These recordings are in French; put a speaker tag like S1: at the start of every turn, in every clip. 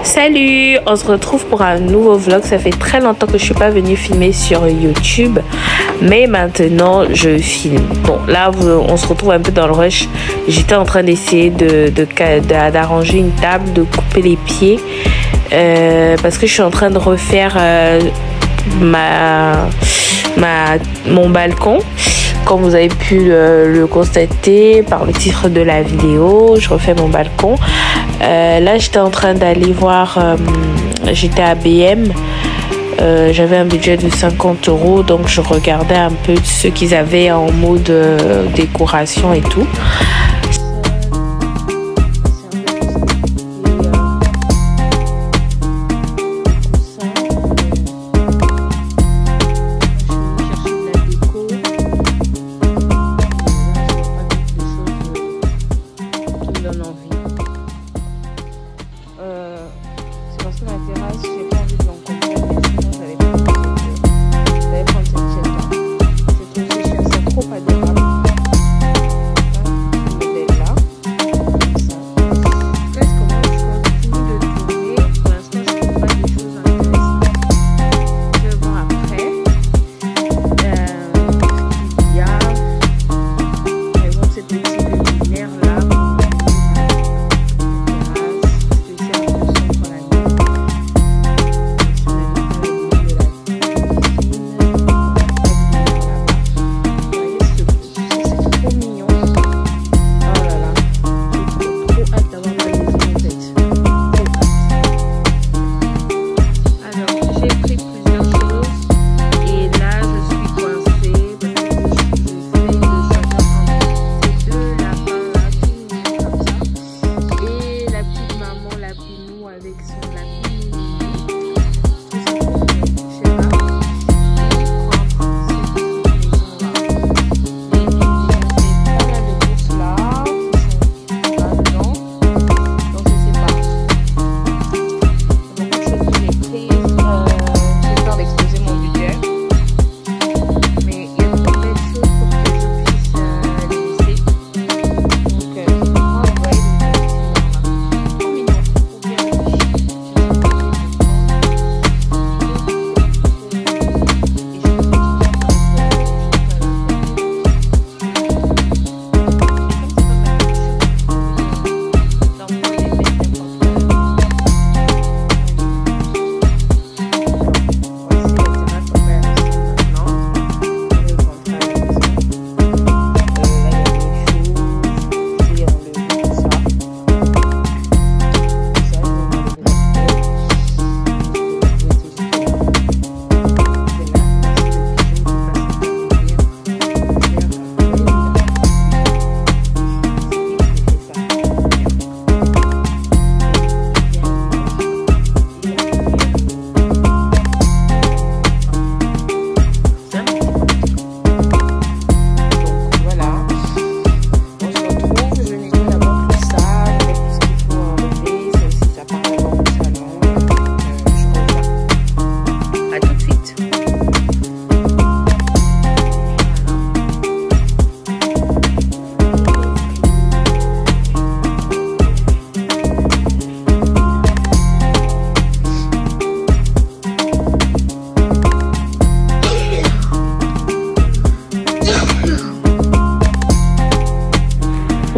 S1: Salut, on se retrouve pour un nouveau vlog. Ça fait très longtemps que je suis pas venue filmer sur YouTube, mais maintenant je filme. Bon, là on se retrouve un peu dans le rush. J'étais en train d'essayer d'arranger une table, de couper les pieds parce que je suis en train de refaire mon balcon. Comme vous avez pu le constater par le titre de la vidéo, je refais mon balcon. Là, j'étais en train d'aller voir, j'étais à BM. J'avais un budget de 50 €, donc je regardais un peu ce qu'ils avaient en mode décoration et tout.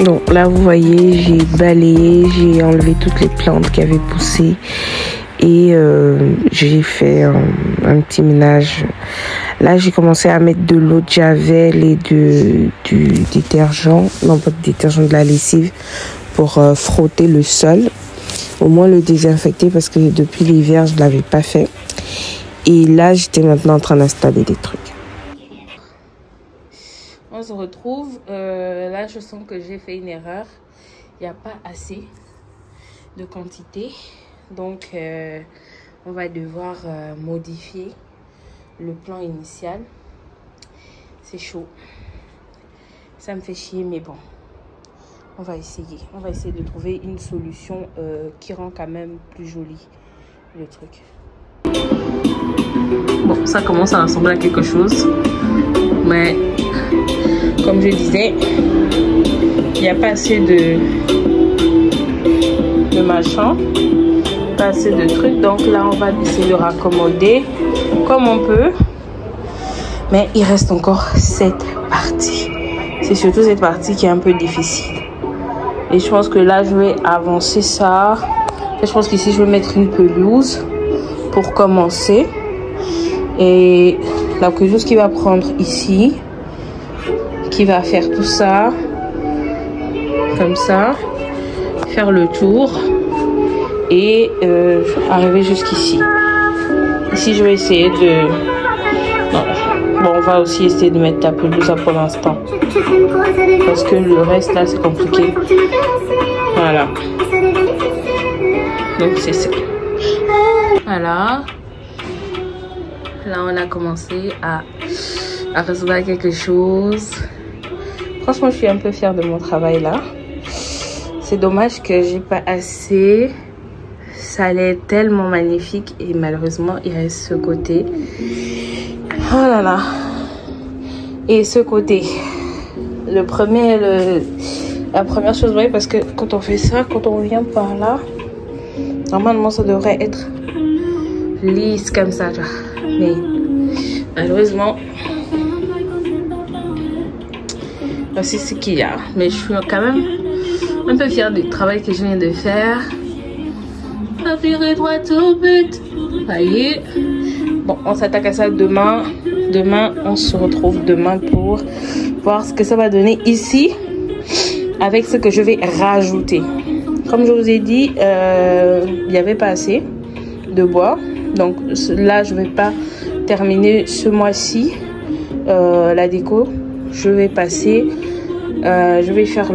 S1: Donc là vous voyez, j'ai balayé, j'ai enlevé toutes les plantes qui avaient poussé et j'ai fait un petit ménage. Là j'ai commencé à mettre de l'eau de javel et du détergent, non pas de détergent, de la lessive pour frotter le sol, au moins le désinfecter parce que depuis l'hiver je ne l'avais pas fait. Et là j'étais maintenant en train d'installer des trucs. On se retrouve, là je sens que j'ai fait une erreur, il n'y a pas assez de quantité, donc on va devoir modifier le plan initial. C'est chaud, ça me fait chier, mais bon, on va essayer de trouver une solution qui rend quand même plus joli le truc. Bon, ça commence à ressembler à quelque chose, mais comme je disais, il n'y a pas assez de machin, pas pas assez de trucs. Donc là, on va essayer de raccommoder comme on peut. Mais il reste encore cette partie. C'est surtout cette partie qui est un peu difficile. Et je pense que là, je vais avancer ça. Je pense qu'ici, je vais mettre une pelouse pour commencer. Et la pelouse qui va prendre ici, qui va faire tout ça, comme ça, faire le tour et arriver jusqu'ici. Ici, je vais essayer de... Bon, on va aussi essayer de mettre la pelouse pour l'instant. Parce que le reste, là, c'est compliqué. Voilà. Donc, c'est ça. Voilà. Là, on a commencé à recevoir quelque chose. Franchement, je suis un peu fière de mon travail, là. C'est dommage que j'ai pas assez. Ça allait être tellement magnifique. Et malheureusement, il reste ce côté. Oh là là. Et ce côté. La première chose, ouais, parce que quand on fait ça, quand on vient par là, normalement, ça devrait être lisse comme ça, genre. Mais malheureusement, c'est ce qu'il y a. Mais je suis quand même un peu fière du travail que je viens de faire. Appuyer droit au but. Voyez. Bon, on s'attaque à ça demain. Demain, on se retrouve demain pour voir ce que ça va donner ici avec ce que je vais rajouter. Comme je vous ai dit, il n'y avait pas assez de bois. Donc là, je vais pas terminer ce mois-ci la déco. Je vais passer, je vais faire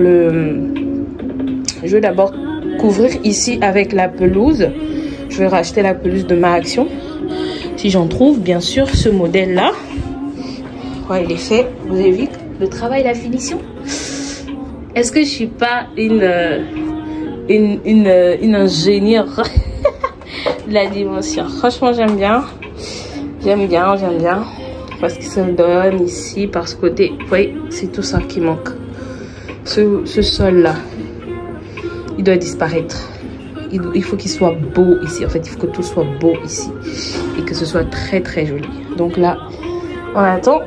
S1: je vais d'abord couvrir ici avec la pelouse. Je vais racheter la pelouse de ma action. Si j'en trouve, bien sûr, ce modèle-là. Ouais, il est fait. Vous avez vu le travail, la finition. Est-ce que je suis pas une ingénieure de la dimension? Franchement, j'aime bien. J'aime bien. Parce que ça me donne ici, par ce côté. Vous voyez, c'est tout ça qui manque. Ce sol-là, il doit disparaître. Il faut qu'il soit beau ici. En fait, il faut que tout soit beau ici. Et que ce soit très, très joli. Donc là, on attend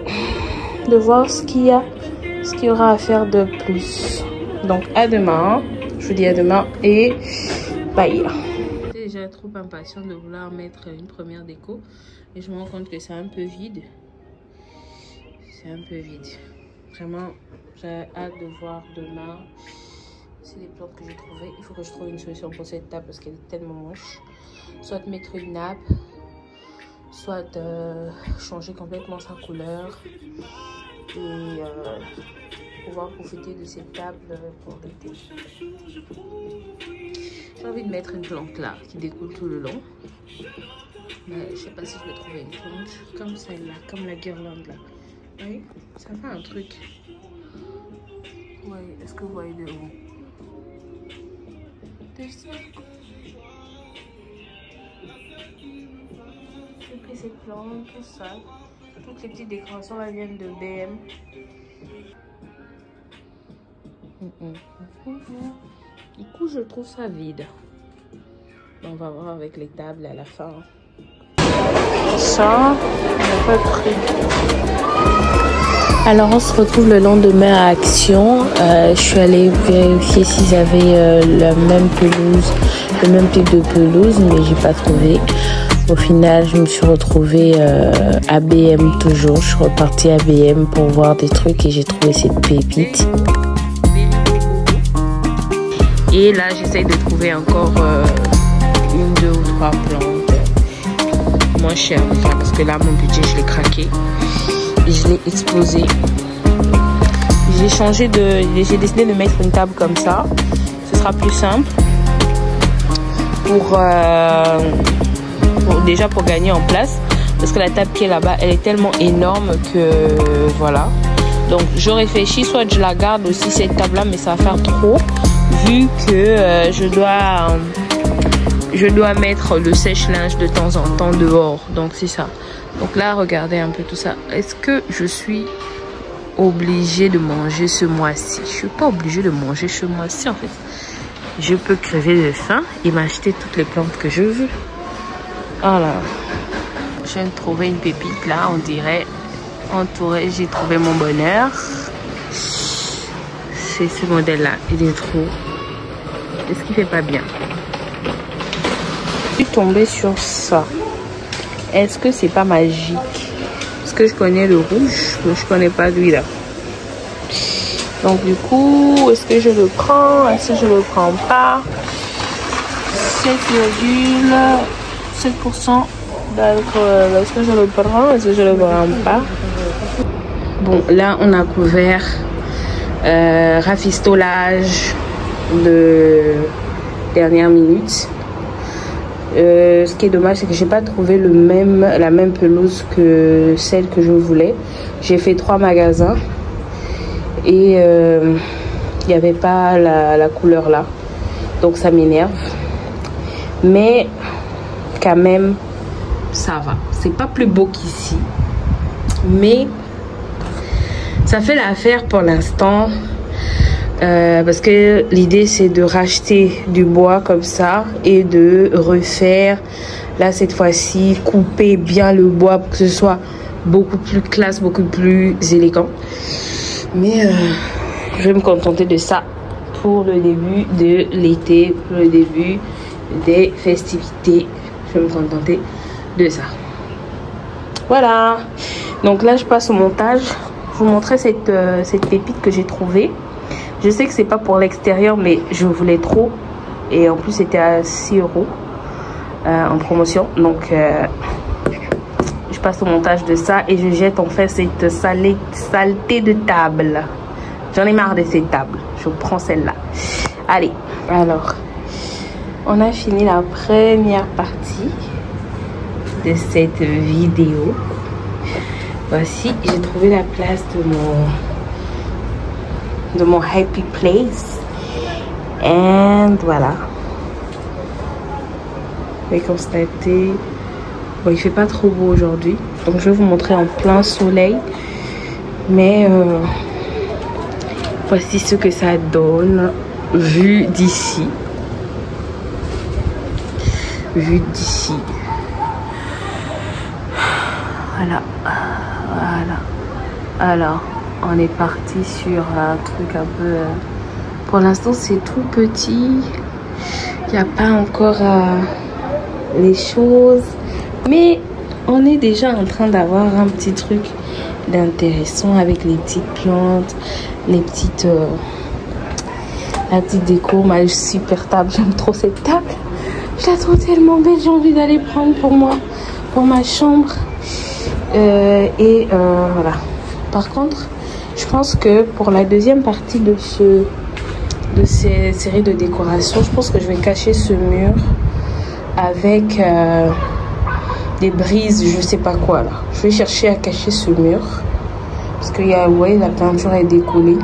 S1: de voir ce qu'il y aura à faire de plus. Donc, à demain. Je vous dis à demain et bye. Je suis déjà trop impatiente de vouloir mettre une première déco. Et je me rends compte que c'est un peu vide. C'est un peu vide. Vraiment, j'ai hâte de voir demain. C'est les plantes que j'ai trouvées. Il faut que je trouve une solution pour cette table parce qu'elle est tellement moche. Soit mettre une nappe, soit changer complètement sa couleur et pouvoir profiter de cette table pour l'été. J'ai envie de mettre une plante là qui découle tout le long. Mais je sais pas si je vais trouver une plante comme celle-là, comme la guirlande là. Oui, ça fait un truc. Oui, est-ce que vous voyez de haut? J'ai pris cette plante, tout ça. Toutes les petites décorations là viennent de BM. Du coup, je trouve ça vide. On va voir avec les tables à la fin. Ça, il n'y a pas de truc. Alors, on se retrouve le lendemain à Action. Je suis allée vérifier s'ils avaient la même pelouse, le même type de pelouse, mais j'ai pas trouvé. Au final, je me suis retrouvée à BM toujours. Je suis repartie à BM pour voir des trucs et j'ai trouvé cette pépite. Et là, j'essaye de trouver encore une, deux ou trois plantes moins chères parce que là, mon budget, je l'ai craqué. Je l'ai explosé. J'ai décidé de mettre une table comme ça. Ce sera plus simple déjà pour gagner en place. Parce que la table qui est là-bas, elle est tellement énorme que voilà. Donc je réfléchis, soit je la garde aussi cette table là, mais ça va faire trop vu que je dois mettre le sèche-linge de temps en temps dehors. Donc c'est ça. Donc là, regardez un peu tout ça. Est-ce que je suis obligée de manger ce mois-ci? Je suis pas obligée de manger ce mois-ci en fait. je peux crever de faim et m'acheter toutes les plantes que je veux. Voilà. Je viens de trouver une pépite là, on dirait entouré. J'ai trouvé mon bonheur. C'est ce modèle là, il est trop. Est-ce qu'il fait pas bien? Je suis tombée sur ça. Est-ce que c'est pas magique? Parce que je connais le rouge, mais je connais pas lui là. Donc du coup, est-ce que je le prends? Est-ce que je le prends pas? 7,7% d'alcool. Est-ce que je le prends? Est-ce que je le prends pas? Bon, là on a couvert rafistolage de dernière minute. Ce qui est dommage, c'est que j'ai pas trouvé la même pelouse que celle que je voulais. J'ai fait 3 magasins et il n'y avait pas la couleur là, donc ça m'énerve. Mais quand même, ça va. C'est pas plus beau qu'ici, mais ça fait l'affaire pour l'instant. Parce que l'idée c'est de racheter du bois comme ça et de refaire là cette fois-ci, couper bien le bois pour que ce soit beaucoup plus classe, beaucoup plus élégant. Mais je vais me contenter de ça pour le début de l'été, pour le début des festivités. Je vais me contenter de ça. Voilà, donc là je passe au montage. Je vous montrer cette pépite que j'ai trouvée. Je sais que c'est pas pour l'extérieur, mais je voulais trop. Et en plus, c'était à 6 € en promotion. Donc, je passe au montage de ça et je jette en fait cette saleté de table. J'en ai marre de cette table. Je prends celle-là. Allez, alors, on a fini la première partie de cette vidéo. Voici, j'ai trouvé la place de mon happy place. Et voilà. Vous pouvez constater. Bon, il fait pas trop beau aujourd'hui. Donc je vais vous montrer en plein soleil. Mais voici ce que ça donne vu d'ici. Vu d'ici. Voilà. Voilà. Alors. On est parti sur un truc un peu... Pour l'instant, c'est tout petit. Il n'y a pas encore les choses. Mais on est déjà en train d'avoir un petit truc d'intéressant avec les petites plantes, les petites... la petite déco, ma super table. J'aime trop cette table. Je la trouve tellement belle. J'ai envie d'aller prendre pour moi, pour ma chambre. Voilà. Par contre... Je pense que pour la deuxième partie de ces séries de décoration, je pense que je vais cacher ce mur avec des brises, je sais pas quoi là. Je vais chercher à cacher ce mur parce que ouais, la peinture est décollée.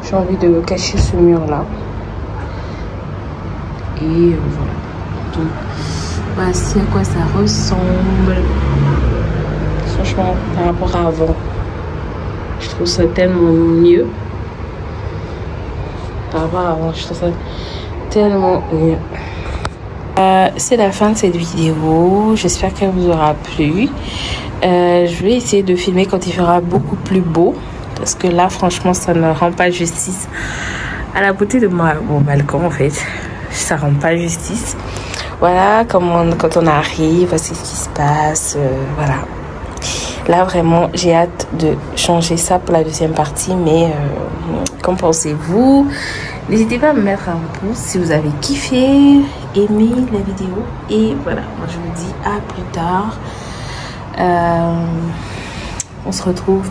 S1: J'ai envie de cacher ce mur là. Et voilà. Donc voici à quoi ça ressemble. Franchement, par rapport à avant. Je trouve ça tellement mieux. Par rapport à avant, je trouve ça tellement mieux. C'est la fin de cette vidéo. J'espère qu'elle vous aura plu. Je vais essayer de filmer quand il fera beaucoup plus beau. Parce que là, franchement, ça ne rend pas justice à la beauté de mon balcon, en fait. Ça ne rend pas justice. Voilà, quand on arrive, voici ce qui se passe. Voilà. Là, vraiment, j'ai hâte de changer ça pour la deuxième partie. Mais qu'en pensez-vous? N'hésitez pas à me mettre un pouce si vous avez kiffé, aimé la vidéo. Et voilà, moi je vous dis à plus tard. On se retrouve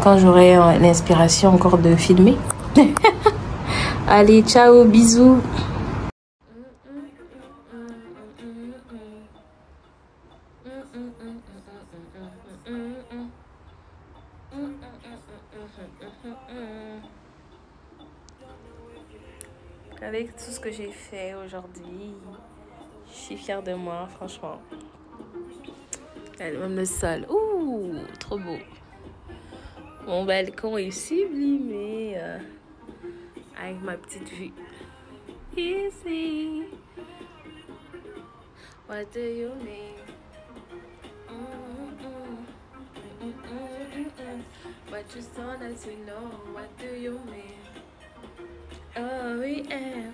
S1: quand j'aurai l'inspiration encore de filmer. Allez, ciao, bisous. Avec tout ce que j'ai fait aujourd'hui, je suis fière de moi, franchement. Même le sol, ouh, trop beau. Mon balcon est sublimé avec ma petite vue. easy. What do you mean? But you so that you know. What do you mean? Oh yeah.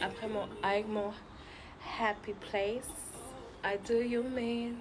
S1: Après avec mon happy place. I do you mean?